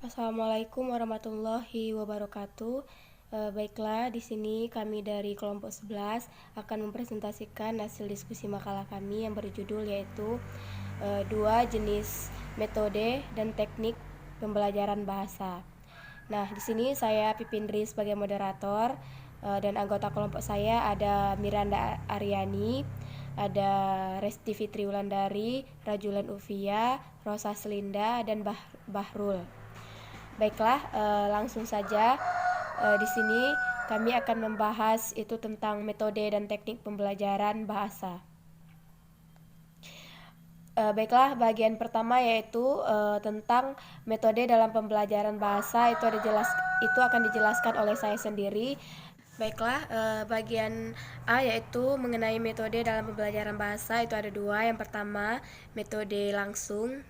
Assalamualaikum warahmatullahi wabarakatuh. Baiklah, di sini kami dari kelompok 11 akan mempresentasikan hasil diskusi makalah kami yang berjudul yaitu dua jenis metode dan teknik pembelajaran bahasa. Nah, di sini saya Pipindri sebagai moderator, dan anggota kelompok saya ada Miranda Aryani, ada Resti Fitri Wulandari, Rajulan Ufia, Rosa Selinda, dan Bahrul. Baiklah, langsung saja. Di sini kami akan membahas itu tentang metode dan teknik pembelajaran bahasa. Baiklah, bagian pertama yaitu tentang metode dalam pembelajaran bahasa itu akan dijelaskan oleh saya sendiri. Baiklah, bagian A yaitu mengenai metode dalam pembelajaran bahasa itu ada dua. Yang pertama metode langsung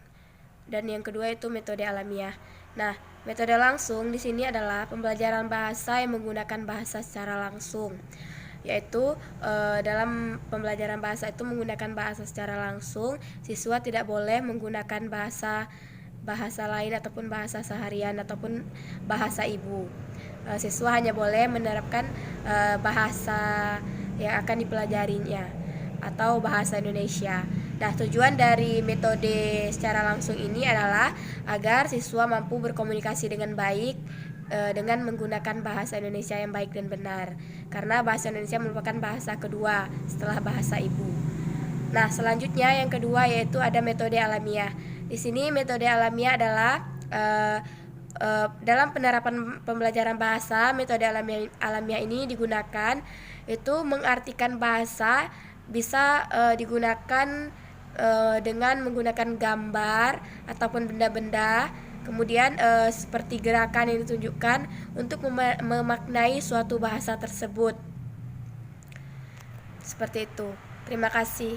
dan yang kedua itu metode alamiah. Nah, metode langsung di sini adalah pembelajaran bahasa yang menggunakan bahasa secara langsung, yaitu dalam pembelajaran bahasa itu menggunakan bahasa secara langsung. Siswa tidak boleh menggunakan bahasa lain ataupun bahasa seharian ataupun bahasa ibu. Siswa hanya boleh menerapkan bahasa yang akan dipelajarinya atau bahasa Indonesia. Nah, tujuan dari metode secara langsung ini adalah agar siswa mampu berkomunikasi dengan baik dengan menggunakan bahasa Indonesia yang baik dan benar, karena bahasa Indonesia merupakan bahasa kedua setelah bahasa ibu. Nah, selanjutnya yang kedua yaitu ada metode alamiah. Di sini metode alamiah adalah dalam penerapan pembelajaran bahasa, metode alamiah ini digunakan itu mengartikan bahasa bisa digunakan dengan menggunakan gambar ataupun benda-benda, kemudian seperti gerakan yang ditunjukkan untuk memaknai suatu bahasa tersebut. Seperti itu. Terima kasih.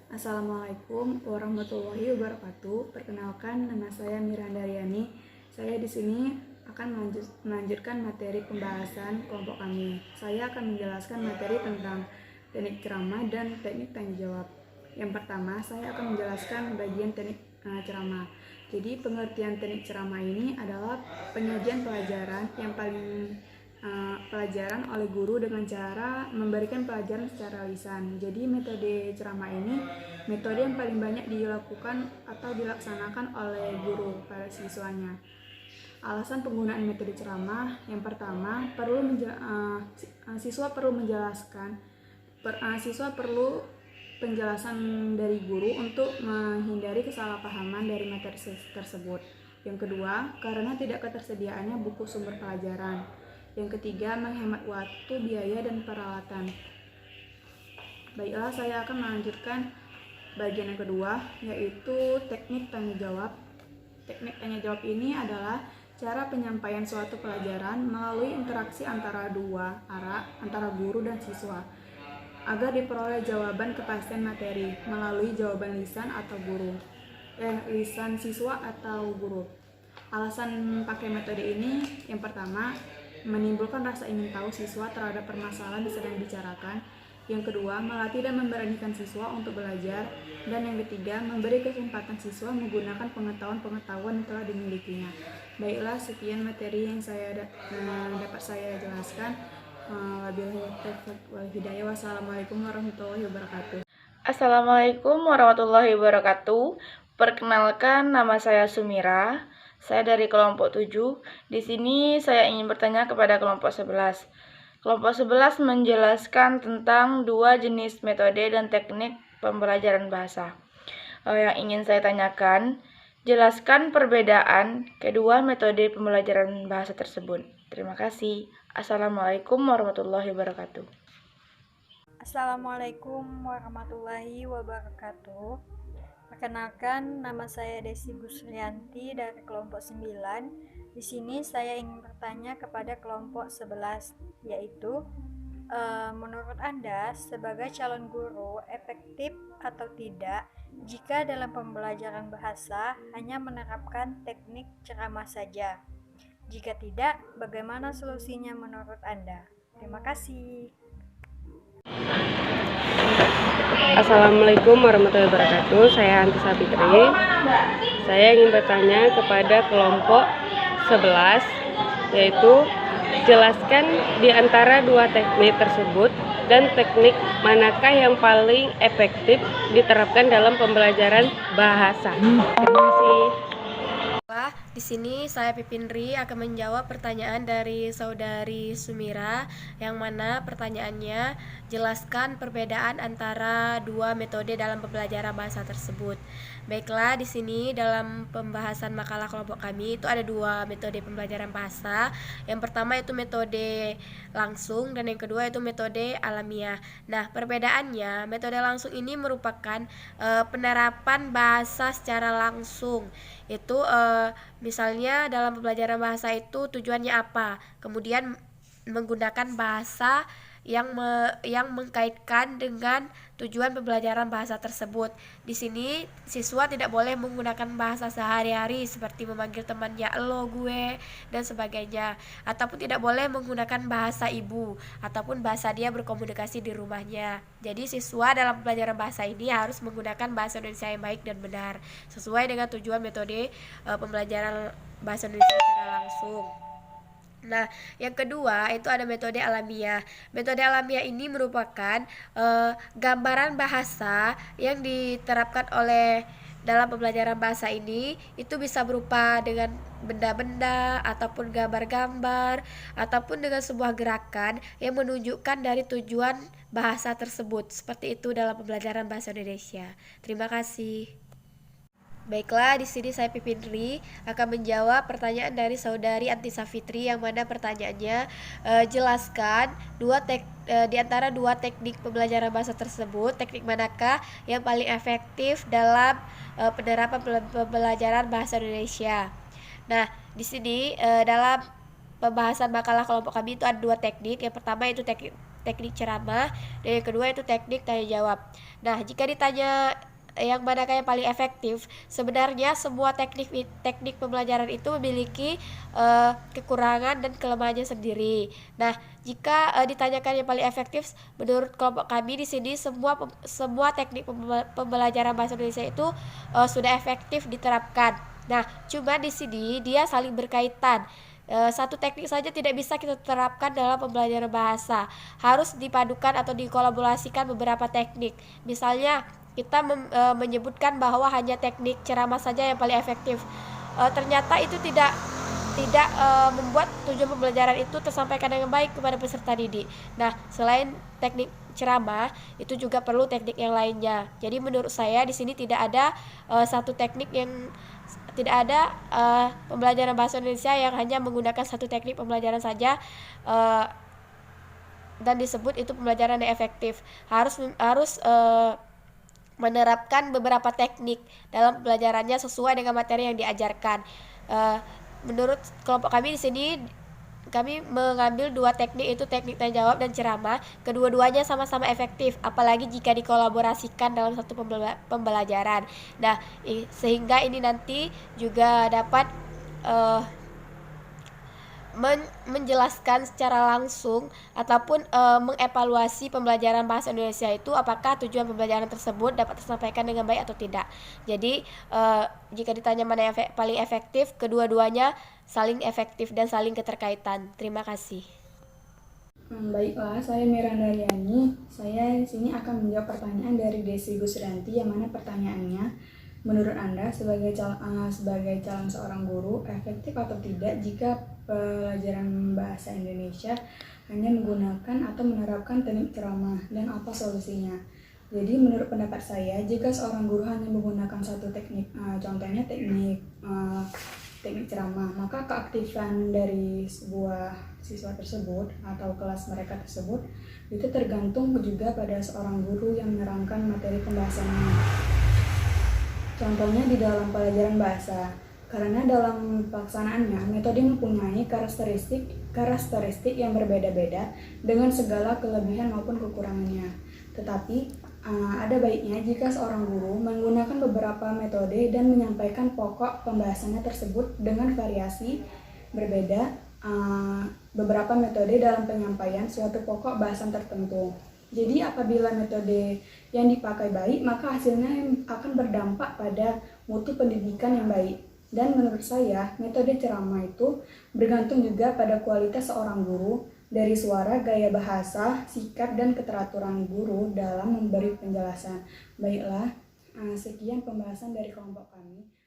Assalamualaikum warahmatullahi wabarakatuh. Perkenalkan, nama saya Miranda Aryani. Saya di sini akan melanjutkan materi pembahasan kelompok kami. Saya akan menjelaskan materi tentang teknik ceramah dan teknik tanya jawab. Yang pertama, saya akan menjelaskan bagian teknik ceramah. Jadi, pengertian teknik ceramah ini adalah penyajian pelajaran yang pelajaran oleh guru dengan cara memberikan pelajaran secara lisan. Jadi, metode ceramah ini metode yang paling banyak dilakukan atau dilaksanakan oleh guru pada siswanya. Alasan penggunaan metode ceramah, yang pertama, siswa perlu penjelasan dari guru untuk menghindari kesalahpahaman dari materi tersebut. Yang kedua, karena tidak ketersediaannya buku sumber pelajaran. Yang ketiga, menghemat waktu, biaya, dan peralatan. Baiklah, saya akan melanjutkan bagian yang kedua, yaitu teknik tanya jawab. Teknik tanya jawab ini adalah cara penyampaian suatu pelajaran melalui interaksi antara dua arah, antara guru dan siswa, agar diperoleh jawaban kepastian materi melalui jawaban lisan siswa atau guru. Alasan pakai metode ini, yang pertama, menimbulkan rasa ingin tahu siswa terhadap permasalahan yang sedang dibicarakan. Yang kedua, melatih dan memberanikan siswa untuk belajar. Dan yang ketiga, memberi kesempatan siswa menggunakan pengetahuan yang telah dimilikinya. Baiklah, sekian materi yang dapat saya jelaskan. Wabillahi taufiq wal hidayah. Wassalamualaikum warahmatullahi wabarakatuh. Assalamualaikum warahmatullahi wabarakatuh. Perkenalkan, nama saya Sumira. Saya dari kelompok 7. Di sini saya ingin bertanya kepada kelompok 11. Kelompok 11 menjelaskan tentang dua jenis metode dan teknik pembelajaran bahasa. Yang ingin saya tanyakan, jelaskan perbedaan kedua metode pembelajaran bahasa tersebut. Terima kasih. Assalamualaikum warahmatullahi wabarakatuh. Assalamualaikum warahmatullahi wabarakatuh. Perkenalkan, nama saya Desi Gusrianti dari kelompok 9. Di sini saya ingin bertanya kepada kelompok 11, yaitu menurut Anda sebagai calon guru efektif atau tidak jika dalam pembelajaran bahasa hanya menerapkan teknik ceramah saja? Jika tidak, bagaimana solusinya menurut Anda? Terima kasih. Assalamualaikum warahmatullahi wabarakatuh. Saya Antisa Fitri. Saya ingin bertanya kepada kelompok 11, yaitu jelaskan di antara dua teknik tersebut dan teknik manakah yang paling efektif diterapkan dalam pembelajaran bahasa. Terima kasih. Di sini saya Pipinri akan menjawab pertanyaan dari saudari Sumira, yang mana pertanyaannya jelaskan perbedaan antara dua metode dalam pembelajaran bahasa tersebut. Baiklah, di sini dalam pembahasan makalah kelompok kami itu ada dua metode pembelajaran bahasa. Yang pertama itu metode langsung dan yang kedua itu metode alamiah. Nah, perbedaannya, metode langsung ini merupakan penerapan bahasa secara langsung. Itu misalnya dalam pembelajaran bahasa itu tujuannya apa, kemudian menggunakan bahasa yang mengkaitkan dengan tujuan pembelajaran bahasa tersebut. Di sini siswa tidak boleh menggunakan bahasa sehari-hari seperti memanggil temannya lo, gue, dan sebagainya, ataupun tidak boleh menggunakan bahasa ibu ataupun bahasa dia berkomunikasi di rumahnya. Jadi siswa dalam pembelajaran bahasa ini harus menggunakan bahasa Indonesia yang baik dan benar sesuai dengan tujuan metode pembelajaran bahasa Indonesia secara langsung. Nah, yang kedua itu ada metode alamiah. Metode alamiah ini merupakan gambaran bahasa yang diterapkan oleh dalam pembelajaran bahasa ini. Itu bisa berupa dengan benda-benda ataupun gambar-gambar ataupun dengan sebuah gerakan yang menunjukkan dari tujuan bahasa tersebut. Seperti itu dalam pembelajaran bahasa Indonesia. Terima kasih. Baiklah, di sini saya Pipinri akan menjawab pertanyaan dari saudari Antisa Fitri, yang mana pertanyaannya jelaskan di antara dua teknik pembelajaran bahasa tersebut, teknik manakah yang paling efektif dalam penerapan pembelajaran bahasa Indonesia. Nah, di sini dalam pembahasan makalah kelompok kami itu ada dua teknik. Yang pertama itu teknik ceramah dan yang kedua itu teknik tanya jawab. Nah, jika ditanya yang manakah yang paling efektif, sebenarnya semua teknik pembelajaran itu memiliki kekurangan dan kelemahannya sendiri. Nah, jika ditanyakan yang paling efektif, menurut kelompok kami di sini semua teknik pembelajaran bahasa Indonesia itu sudah efektif diterapkan. Nah, cuma di sini dia saling berkaitan. Satu teknik saja tidak bisa kita terapkan dalam pembelajaran bahasa. Harus dipadukan atau dikolaborasikan beberapa teknik. Misalnya kita menyebutkan bahwa hanya teknik ceramah saja yang paling efektif. Ternyata itu tidak membuat tujuan pembelajaran itu tersampaikan dengan baik kepada peserta didik. Nah, selain teknik ceramah, itu juga perlu teknik yang lainnya. Jadi menurut saya di sini tidak ada pembelajaran bahasa Indonesia yang hanya menggunakan satu teknik pembelajaran saja dan disebut itu pembelajaran yang efektif. Harus menerapkan beberapa teknik dalam pembelajarannya sesuai dengan materi yang diajarkan. Menurut kelompok kami di sini, kami mengambil dua teknik, itu teknik tanya jawab dan ceramah. Kedua-duanya sama-sama efektif, apalagi jika dikolaborasikan dalam satu pembelajaran. Nah, sehingga ini nanti juga dapat menjelaskan secara langsung ataupun mengevaluasi pembelajaran bahasa Indonesia itu apakah tujuan pembelajaran tersebut dapat tersampaikan dengan baik atau tidak. Jadi jika ditanya mana yang paling efektif, kedua-duanya saling efektif dan saling keterkaitan. Terima kasih. Baiklah, saya Miranda Riani. Saya di sini akan menjawab pertanyaan dari Desi Gusrianti, yang mana pertanyaannya, menurut Anda sebagai calon seorang guru, efektif atau tidak jika pelajaran bahasa Indonesia hanya menggunakan atau menerapkan teknik ceramah, dan apa solusinya? Jadi menurut pendapat saya, jika seorang guru hanya menggunakan satu teknik, contohnya teknik ceramah, maka keaktifan dari sebuah siswa tersebut atau kelas mereka tersebut itu tergantung juga pada seorang guru yang menerangkan materi pembahasannya. Contohnya di dalam pelajaran bahasa, karena dalam pelaksanaannya metode mempunyai karakteristik yang berbeda-beda dengan segala kelebihan maupun kekurangannya. Tetapi ada baiknya jika seorang guru menggunakan beberapa metode dan menyampaikan pokok pembahasannya tersebut dengan variasi berbeda beberapa metode dalam penyampaian suatu pokok bahasan tertentu. Jadi apabila metode yang dipakai baik, maka hasilnya akan berdampak pada mutu pendidikan yang baik. Dan menurut saya, metode ceramah itu bergantung juga pada kualitas seorang guru, dari suara, gaya bahasa, sikap, dan keteraturan guru dalam memberi penjelasan. Baiklah, sekian pembahasan dari kelompok kami.